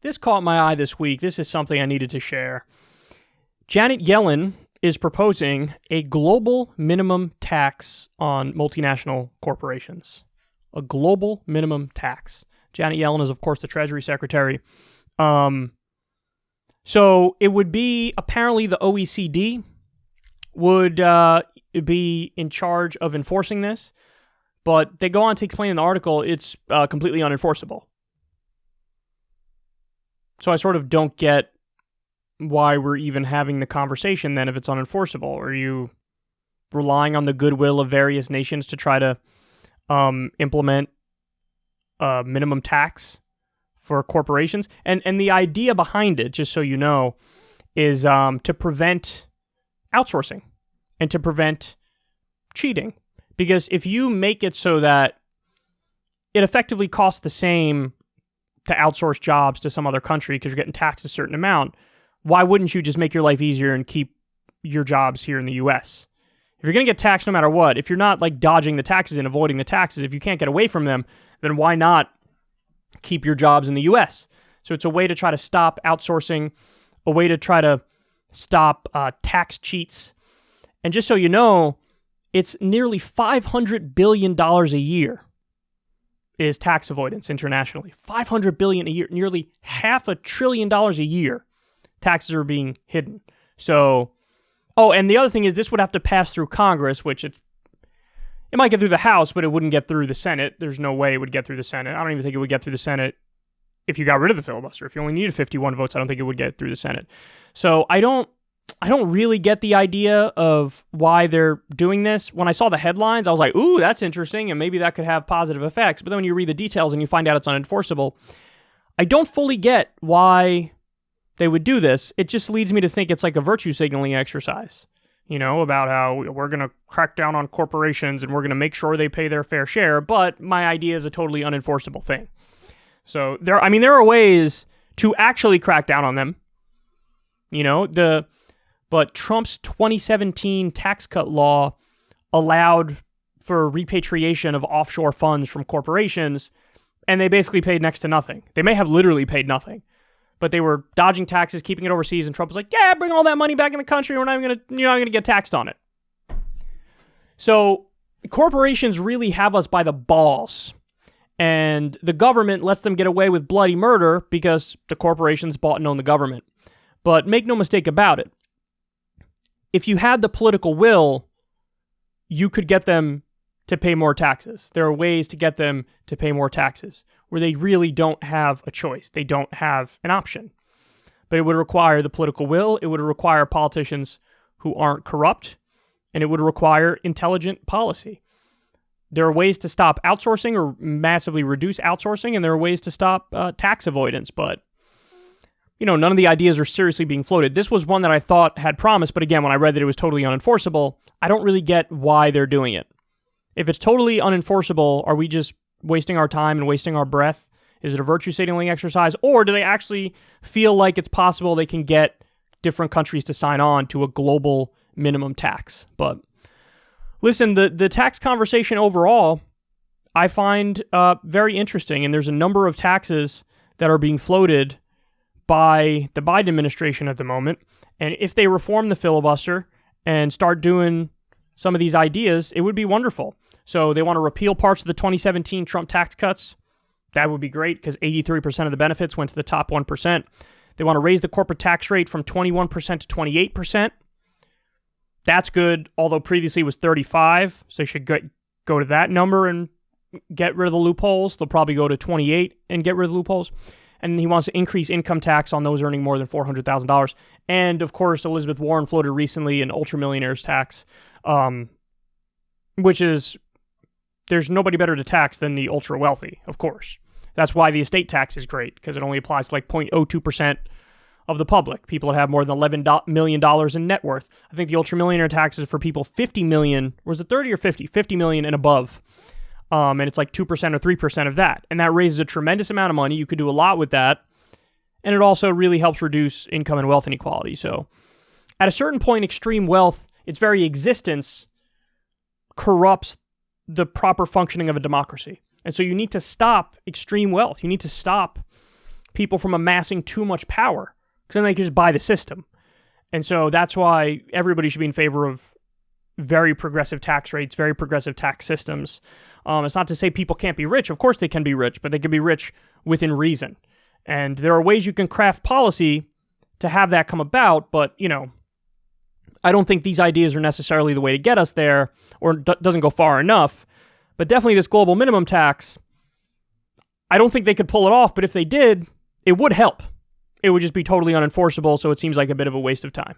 This caught my eye this week. This is something I needed to share. Janet Yellen is proposing a global minimum tax on multinational corporations. A global minimum tax. Janet Yellen is, of course, the Treasury Secretary. So it would be, apparently the OECD would be in charge of enforcing this, but they go on to explain in the article it's completely unenforceable. So I sort of don't get why we're even having the conversation then if it's unenforceable. Are you relying on the goodwill of various nations to try to implement a minimum tax for corporations? And the idea behind it, just so you know, is to prevent outsourcing and to prevent cheating. Because if you make it so that it effectively costs the same to outsource jobs to some other country because you're getting taxed a certain amount, why wouldn't you just make your life easier and keep your jobs here in the U.S.? If you're going to get taxed no matter what, if you're not like dodging the taxes and avoiding the taxes, if you can't get away from them, then why not keep your jobs in the U.S.? So it's a way to try to stop outsourcing, a way to try to stop tax cheats. And just so you know, it's nearly $500 billion a year is tax avoidance internationally. $500 billion a year, nearly $500 billion a year. Taxes are being hidden. So, and the other thing is this would have to pass through Congress, which it might get through the House, but it wouldn't get through the Senate. There's no way it would get through the Senate. I don't even think it would get through the Senate if you got rid of the filibuster. If you only needed 51 votes, I don't think it would get through the Senate. So I don't really get the idea of why they're doing this. When I saw the headlines, I was like, ooh, that's interesting, and maybe that could have positive effects. But then when you read the details and you find out it's unenforceable, I don't fully get why they would do this. It just leads me to think it's like a virtue signaling exercise, about how we're going to crack down on corporations and we're going to make sure they pay their fair share, but my idea is a totally unenforceable thing. So there are ways to actually crack down on them, but Trump's 2017 tax cut law allowed for repatriation of offshore funds from corporations, and they basically paid next to nothing. They may have literally paid nothing, but they were dodging taxes, keeping it overseas, and Trump was like, yeah, bring all that money back in the country, you're not going to get taxed on it. So corporations really have us by the balls, and the government lets them get away with bloody murder because the corporations bought and own the government. But make no mistake about it, if you had the political will, you could get them to pay more taxes. There are ways to get them to pay more taxes where they really don't have a choice. They don't have an option. But it would require the political will. It would require politicians who aren't corrupt. And it would require intelligent policy. There are ways to stop outsourcing or massively reduce outsourcing, and there are ways to stop tax avoidance. But none of the ideas are seriously being floated. This was one that I thought had promise, but again, when I read that it was totally unenforceable, I don't really get why they're doing it. If it's totally unenforceable, are we just wasting our time and wasting our breath? Is it a virtue signaling exercise? Or do they actually feel like it's possible they can get different countries to sign on to a global minimum tax? But listen, the tax conversation overall, I find very interesting, and there's a number of taxes that are being floated by the Biden administration at the moment. And if they reform the filibuster and start doing some of these ideas, it would be wonderful. So they want to repeal parts of the 2017 Trump tax cuts. That would be great because 83% of the benefits went to the top 1%. They want to raise the corporate tax rate from 21% to 28%. That's good, although previously it was 35%. So they should go to that number and get rid of the loopholes. They'll probably go to 28% and get rid of the loopholes. And he wants to increase income tax on those earning more than $400,000. And, of course, Elizabeth Warren floated recently an ultramillionaires tax, which is, there's nobody better to tax than the ultra-wealthy, of course. That's why the estate tax is great, because it only applies to like 0.02% of the public, people that have more than $11 million in net worth. I think the ultramillionaire tax is for people 50 million, was it 30 or 50? 50 million and above. And it's like 2% or 3% of that. And that raises a tremendous amount of money. You could do a lot with that. And it also really helps reduce income and wealth inequality. So at a certain point, extreme wealth, its very existence, corrupts the proper functioning of a democracy. And so you need to stop extreme wealth. You need to stop people from amassing too much power, because then they can just buy the system. And so that's why everybody should be in favor of very progressive tax rates, very progressive tax systems. It's not to say people can't be rich. Of course they can be rich, but they can be rich within reason. And there are ways you can craft policy to have that come about, but, I don't think these ideas are necessarily the way to get us there, or doesn't go far enough. But definitely this global minimum tax, I don't think they could pull it off, but if they did, it would help. It would just be totally unenforceable, so it seems like a bit of a waste of time.